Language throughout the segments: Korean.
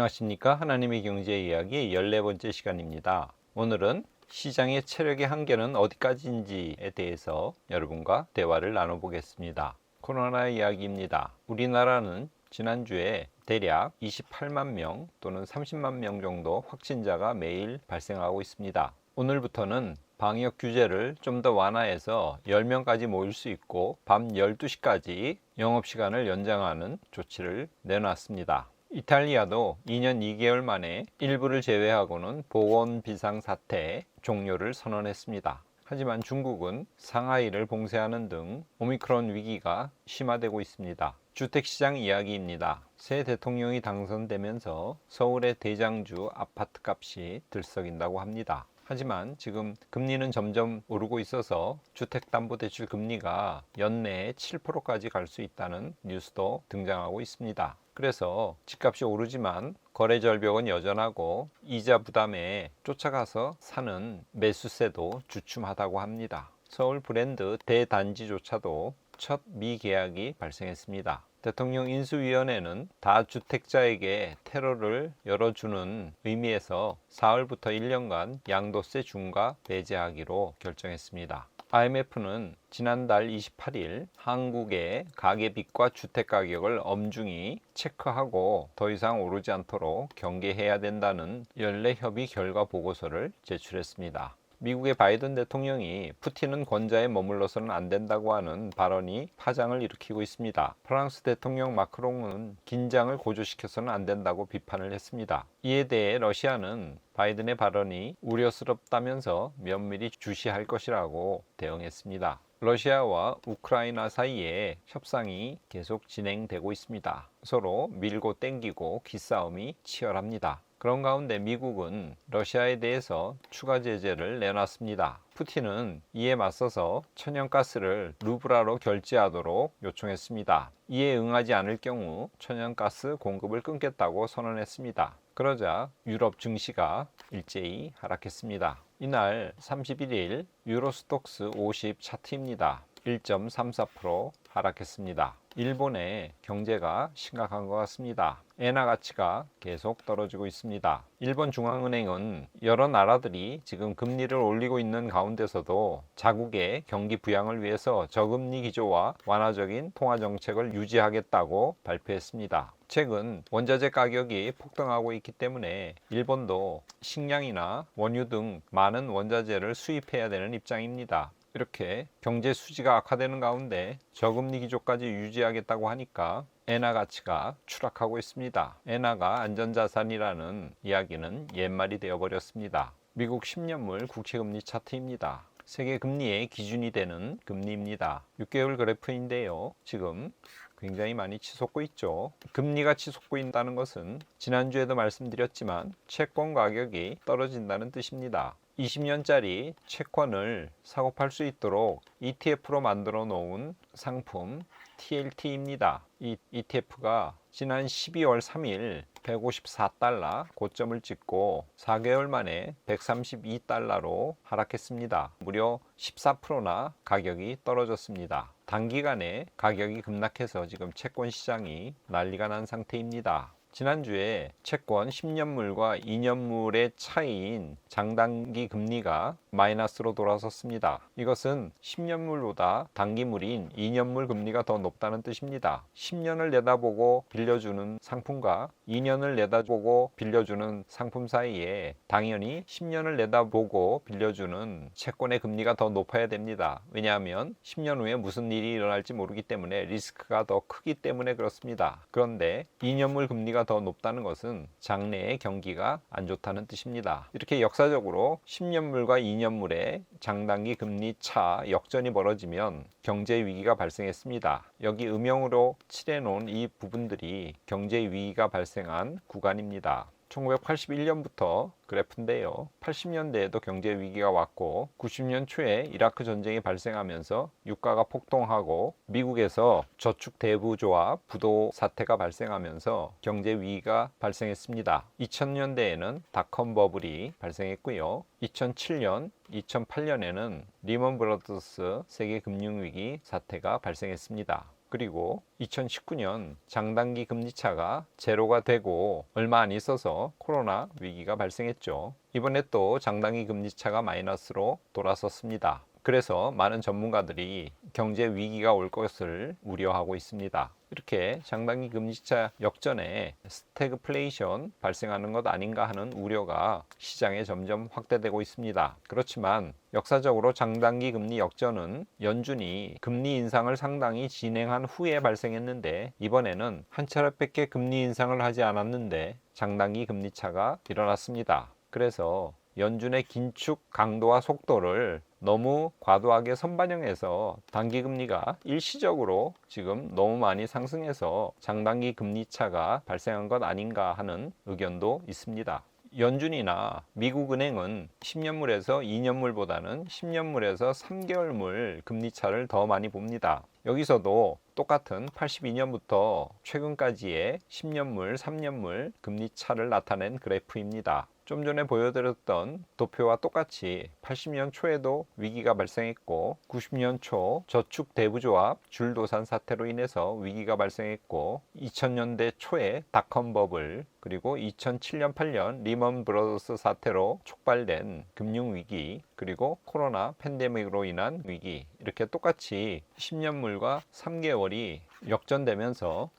안녕하십니까. 하나님의 경제 이야기 14번째 시간입니다. 오늘은 시장의 체력의 한계는 어디까지인지에 대해서 여러분과 대화를 나눠보겠습니다. 코로나 이야기입니다. 우리나라는 지난주에 대략 28만 명 또는 30만 명 정도 확진자가 매일 발생하고 있습니다. 오늘부터는 방역 규제를 좀 더 완화해서 10명까지 모일 수 있고 밤 12시까지 영업시간을 연장하는 조치를 내놨습니다. 이탈리아도 2년 2개월 만에 일부를 제외하고는 보건 비상사태 종료를 선언했습니다. 하지만 중국은 상하이를 봉쇄하는 등 오미크론 위기가 심화되고 있습니다. 주택시장 이야기입니다. 새 대통령이 당선되면서 서울의 대장주 아파트값이 들썩인다고 합니다. 하지만 지금 금리는 점점 오르고 있어서 주택담보대출 금리가 연내에 7%까지 갈 수 있다는 뉴스도 등장하고 있습니다. 그래서 집값이 오르지만 거래 절벽은 여전하고 이자 부담에 쫓아가서 사는 매수세도 주춤하다고 합니다. 서울 브랜드 대단지조차도 첫 미계약이 발생했습니다. 대통령 인수위원회는 다주택자에게 테러를 열어주는 의미에서 4월부터 1년간 양도세 중과 배제하기로 결정했습니다. IMF는 지난달 28일 한국의 가계빚과 주택가격을 엄중히 체크하고 더 이상 오르지 않도록 경계해야 된다는 연례협의 결과 보고서를 제출했습니다. 미국의 바이든 대통령이 푸틴은 권좌에 머물러서는 안 된다고 하는 발언이 파장을 일으키고 있습니다. 프랑스 대통령 마크롱은 긴장을 고조시켜서는 안 된다고 비판을 했습니다. 이에 대해 러시아는 바이든의 발언이 우려스럽다면서 면밀히 주시할 것이라고 대응했습니다. 러시아와 우크라이나 사이에 협상이 계속 진행되고 있습니다. 서로 밀고 땡기고 기싸움이 치열합니다. 그런 가운데 미국은 러시아에 대해서 추가 제재를 내놨습니다. 푸틴은 이에 맞서서 천연가스를 루블화로 결제하도록 요청했습니다. 이에 응하지 않을 경우 천연가스 공급을 끊겠다고 선언했습니다. 그러자 유럽 증시가 일제히 하락했습니다. 이날 31일 유로스톡스 50 차트입니다. 1.34% 하락했습니다. 일본의 경제가 심각한 것 같습니다. 엔화 가치가 계속 떨어지고 있습니다. 일본 중앙은행은 여러 나라들이 지금 금리를 올리고 있는 가운데서도 자국의 경기 부양을 위해서 저금리 기조와 완화적인 통화 정책을 유지하겠다고 발표했습니다. 최근 원자재 가격이 폭등하고 있기 때문에 일본도 식량이나 원유 등 많은 원자재를 수입해야 되는 입장입니다. 이렇게 경제 수지가 악화되는 가운데 저금리 기조까지 유지하겠다고 하니까 엔화 가치가 추락하고 있습니다. 엔화가 안전자산이라는 이야기는 옛말이 되어버렸습니다. 미국 10년물 국채금리 차트입니다. 세계 금리의 기준이 되는 금리입니다. 6개월 그래프인데요. 지금 굉장히 많이 치솟고 있죠. 금리가 치솟고 있다는 것은 지난주에도 말씀드렸지만 채권 가격이 떨어진다는 뜻입니다. 20년짜리 채권을 사고 팔 수 있도록 ETF로 만들어 놓은 상품 TLT입니다. 이 ETF가 지난 12월 3일 154달러 고점을 찍고 4개월 만에 132달러로 하락했습니다. 무려 14%나 가격이 떨어졌습니다. 단기간에 가격이 급락해서 지금 채권 시장이 난리가 난 상태입니다. 지난주에 채권 10년물과 2년물의 차이인 장단기 금리가 마이너스로 돌아섰습니다. 이것은 10년물보다 단기물인 2년물 금리가 더 높다는 뜻입니다. 10년을 내다보고 빌려주는 상품과 2년을 내다보고 빌려주는 상품 사이에 당연히 10년을 내다보고 빌려주는 채권의 금리가 더 높아야 됩니다. 왜냐하면 10년 후에 무슨 일이 일어날지 모르기 때문에 리스크가 더 크기 때문에 그렇습니다. 그런데 2년물 금리가 더 높다는 것은 장래의 경기가 안 좋다는 뜻입니다. 이렇게 역사적으로 10년물과 2년물의 장단기 금리 차 역전이 벌어지면 경제 위기가 발생했습니다. 여기 음영으로 칠해 놓은 이 부분들이 경제 위기가 발생한 구간입니다. 1981년부터 그래프인데요. 80년대에도 경제 위기가 왔고 90년 초에 이라크 전쟁이 발생하면서 유가가 폭등하고 미국에서 저축 대부조와 부도 사태가 발생하면서 경제 위기가 발생했습니다. 2000년대에는 닷컴 버블이 발생했고요. 2007년, 2008년에는 리먼 브러더스 세계 금융위기 사태가 발생했습니다. 그리고 2019년 장단기 금리차가 제로가 되고 얼마 안 있어서 코로나 위기가 발생했죠. 이번에 또 장단기 금리차가 마이너스로 돌아섰습니다. 그래서 많은 전문가들이 경제 위기가 올 것을 우려하고 있습니다. 이렇게 장단기 금리차 역전에 스태그플레이션 발생하는 것 아닌가 하는 우려가 시장에 점점 확대되고 있습니다. 그렇지만 역사적으로 장단기 금리 역전은 연준이 금리 인상을 상당히 진행한 후에 발생했는데, 이번에는 한 차례밖에 금리 인상을 하지 않았는데 장단기 금리차가 일어났습니다. 그래서 연준의 긴축 강도와 속도를 너무 과도하게 선반영해서 단기금리가 일시적으로 지금 너무 많이 상승해서 장단기 금리차가 발생한 것 아닌가 하는 의견도 있습니다. 연준이나 미국은행은 10년물에서 2년물보다는 10년물에서 3개월물 금리차를 더 많이 봅니다. 여기서도 똑같은 82년부터 최근까지의 10년물, 3년물 금리차를 나타낸 그래프입니다. 좀 전에 보여드렸던 도표와 똑같이 80년 초에도 위기가 발생했고, 90년 초 저축 대부조합 줄도산 사태로 인해서 위기가 발생했고, 2000년대 초에 닷컴 버블, 그리고 2007년 8년 리먼 브러더스 사태로 촉발된 금융위기, 그리고 코로나 팬데믹으로 인한 위기, 이렇게 똑같이 10년물과 3개월이 역전되면서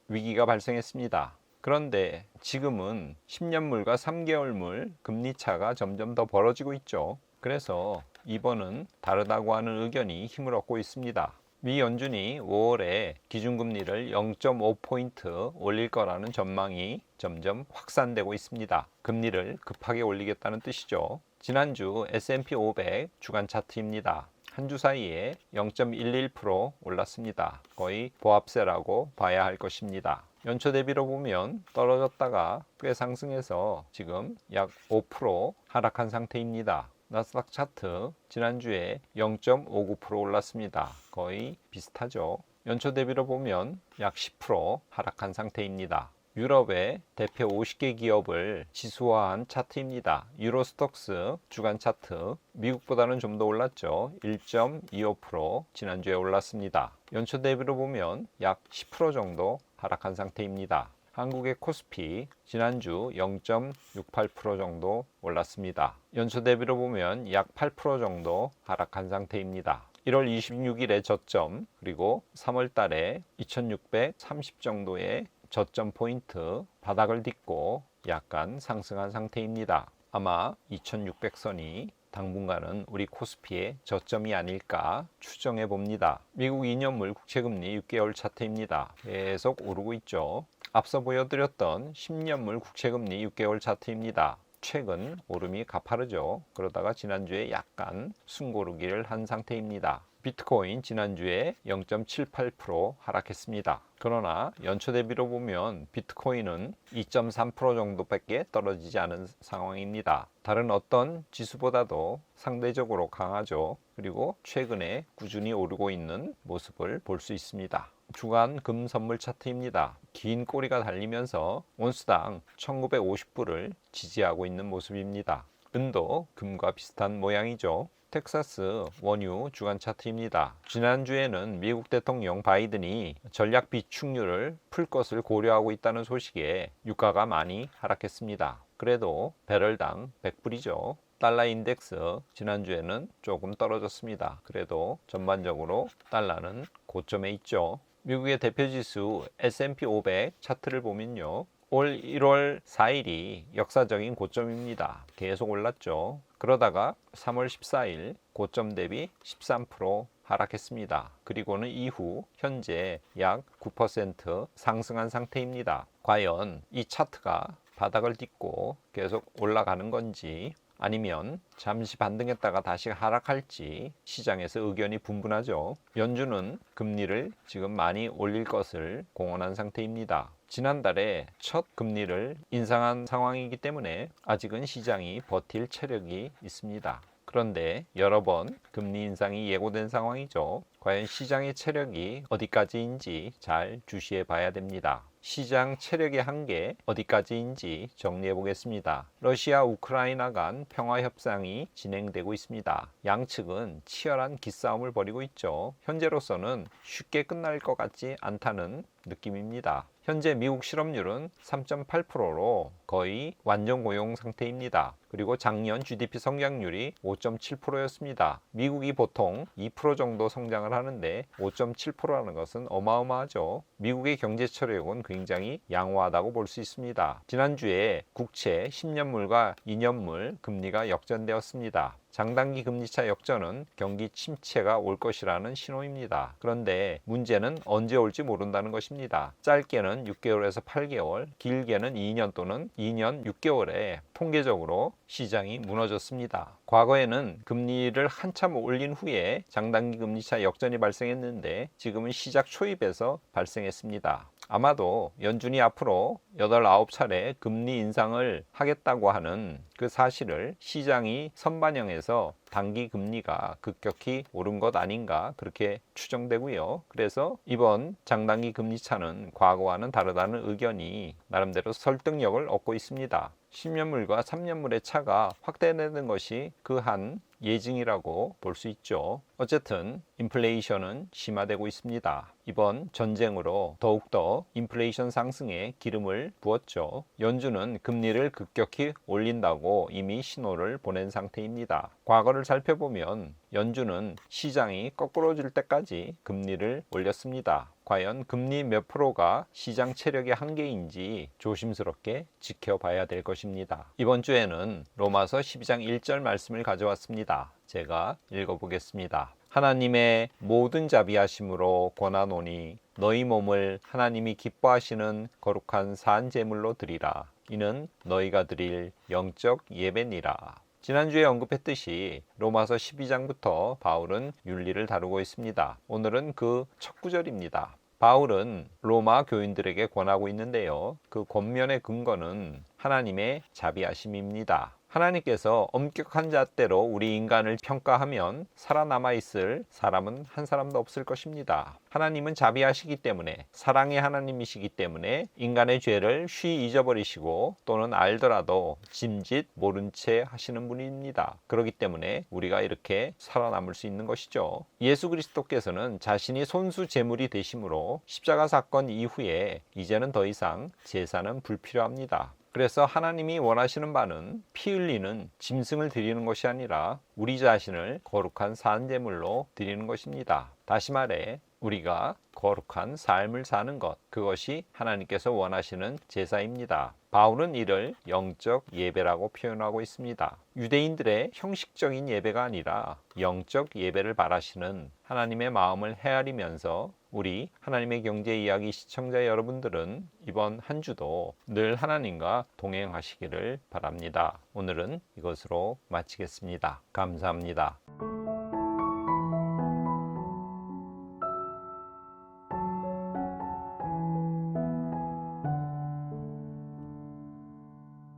위기가 발생했습니다. 그런데 지금은 10년물과 3개월물 금리차가 점점 더 벌어지고 있죠. 그래서 이번은 다르다고 하는 의견이 힘을 얻고 있습니다. 미 연준이 5월에 기준금리를 0.5포인트 올릴 거라는 전망이 점점 확산되고 있습니다. 금리를 급하게 올리겠다는 뜻이죠. 지난주 S&P 500 주간 차트입니다. 한 주 사이에 0.11% 올랐습니다. 거의 보합세라고 봐야 할 것입니다. 연초 대비로 보면 떨어졌다가 꽤 상승해서 지금 약 5% 하락한 상태입니다. 나스닥 차트 지난주에 0.59% 올랐습니다. 거의 비슷하죠. 연초 대비로 보면 약 10% 하락한 상태입니다. 유럽의 대표 50개 기업을 지수화한 차트입니다. 유로스톡스 주간 차트, 미국보다는 좀 더 올랐죠. 1.25% 지난주에 올랐습니다. 연초 대비로 보면 약 10% 정도 하락한 상태입니다. 한국의 코스피 지난주 0.68% 정도 올랐습니다. 연초 대비로 보면 약 8% 정도 하락한 상태입니다. 1월 26일에 저점, 그리고 3월 달에 2630 정도의 저점 포인트 바닥을 딛고 약간 상승한 상태입니다. 아마 2600선이 당분간은 우리 코스피의 저점이 아닐까 추정해 봅니다. 미국 2년물 국채금리 6개월 차트입니다. 계속 오르고 있죠. 앞서 보여드렸던 10년물 국채금리 6개월 차트입니다. 최근 오름이 가파르죠. 그러다가 지난주에 약간 숨고르기를 한 상태입니다. 비트코인 지난주에 0.78% 하락했습니다. 그러나 연초 대비로 보면 비트코인은 2.3% 정도밖에 떨어지지 않은 상황입니다. 다른 어떤 지수보다도 상대적으로 강하죠. 그리고 최근에 꾸준히 오르고 있는 모습을 볼 수 있습니다. 주간 금 선물 차트입니다. 긴 꼬리가 달리면서 온스당 1950불을 지지하고 있는 모습입니다. 은도 금과 비슷한 모양이죠. 텍사스 원유 주간 차트입니다. 지난주에는 미국 대통령 바이든이 전략 비축률을 풀 것을 고려하고 있다는 소식에 유가가 많이 하락했습니다. 그래도 배럴당 100불이죠. 달러 인덱스 지난주에는 조금 떨어졌습니다. 그래도 전반적으로 달러는 고점에 있죠. 미국의 대표지수 S&P 500 차트를 보면요. 올 1월 4일이 역사적인 고점입니다. 계속 올랐죠. 그러다가 3월 14일 고점 대비 13% 하락했습니다. 그리고는 이후 현재 약 9% 상승한 상태입니다. 과연 이 차트가 바닥을 딛고 계속 올라가는 건지, 아니면 잠시 반등했다가 다시 하락할지 시장에서 의견이 분분하죠. 연준은 금리를 지금 많이 올릴 것을 공언한 상태입니다. 지난달에 첫 금리를 인상한 상황이기 때문에 아직은 시장이 버틸 체력이 있습니다. 그런데 여러 번 금리 인상이 예고된 상황이죠. 과연 시장의 체력이 어디까지인지 잘 주시해 봐야 됩니다. 시장 체력의 한계 어디까지인지 정리해 보겠습니다. 러시아 우크라이나 간 평화 협상이 진행되고 있습니다. 양측은 치열한 기싸움을 벌이고 있죠. 현재로서는 쉽게 끝날 것 같지 않다는 느낌입니다. 현재 미국 실업률은 3.8%로 거의 완전 고용 상태입니다. 그리고 작년 GDP 성장률이 5.7%였습니다. 미국이 보통 2% 정도 성장을 하는데 5.7%라는 것은 어마어마하죠. 미국의 경제 체력은 굉장히 양호하다고 볼 수 있습니다. 지난주에 국채 10년물과 2년물 금리가 역전되었습니다. 장단기 금리차 역전은 경기 침체가 올 것이라는 신호입니다. 그런데 문제는 언제 올지 모른다는 것입니다. 짧게는 6개월에서 8개월, 길게는 2년 또는 2년 6개월에 통계적으로 시장이 무너졌습니다. 과거에는 금리를 한참 올린 후에 장단기 금리차 역전이 발생했는데 지금은 시작 초입에서 발생했습니다. 아마도 연준이 앞으로 8, 9차례 금리 인상을 하겠다고 하는 그 사실을 시장이 선반영해서 단기 금리가 급격히 오른 것 아닌가 그렇게 추정되고요. 그래서 이번 장단기 금리 차는 과거와는 다르다는 의견이 나름대로 설득력을 얻고 있습니다. 10년물과 3년물의 차가 확대되는 것이 그 한 예증이라고 볼 수 있죠. 어쨌든 인플레이션은 심화되고 있습니다. 이번 전쟁으로 더욱더 인플레이션 상승에 기름을 부었죠. 연준은 금리를 급격히 올린다고 이미 신호를 보낸 상태입니다. 과거를 살펴보면 연준은 시장이 거꾸로질 때까지 금리를 올렸습니다. 과연 금리 몇 프로가 시장 체력의 한계인지 조심스럽게 지켜봐야 될 것입니다. 이번 주에는 로마서 12장 1절 말씀을 가져왔습니다. 제가 읽어보겠습니다. 하나님의 모든 자비하심으로 권하노니 너희 몸을 하나님이 기뻐하시는 거룩한 산 제물로 드리라. 이는 너희가 드릴 영적 예배니라. 지난주에 언급했듯이 로마서 12장부터 바울은 윤리를 다루고 있습니다. 오늘은 그 첫 구절입니다. 바울은 로마 교인들에게 권하고 있는데요. 그 권면의 근거는 하나님의 자비하심입니다. 하나님께서 엄격한 잣대로 우리 인간을 평가하면 살아남아 있을 사람은 한 사람도 없을 것입니다. 하나님은 자비하시기 때문에, 사랑의 하나님이시기 때문에 인간의 죄를 쉬이 잊어버리시고 또는 알더라도 짐짓 모른 채 하시는 분입니다. 그렇기 때문에 우리가 이렇게 살아남을 수 있는 것이죠. 예수 그리스도께서는 자신이 손수 제물이 되심으로 십자가 사건 이후에 이제는 더 이상 제사는 불필요합니다. 그래서 하나님이 원하시는 바는 피 흘리는 짐승을 드리는 것이 아니라 우리 자신을 거룩한 산제물로 드리는 것입니다. 다시 말해 우리가 거룩한 삶을 사는 것, 그것이 하나님께서 원하시는 제사입니다. 바울은 이를 영적 예배라고 표현하고 있습니다. 유대인들의 형식적인 예배가 아니라 영적 예배를 바라시는 하나님의 마음을 헤아리면서 우리 하나님의 경제 이야기 시청자 여러분들은 이번 한 주도 늘 하나님과 동행하시기를 바랍니다. 오늘은 이것으로 마치겠습니다. 감사합니다.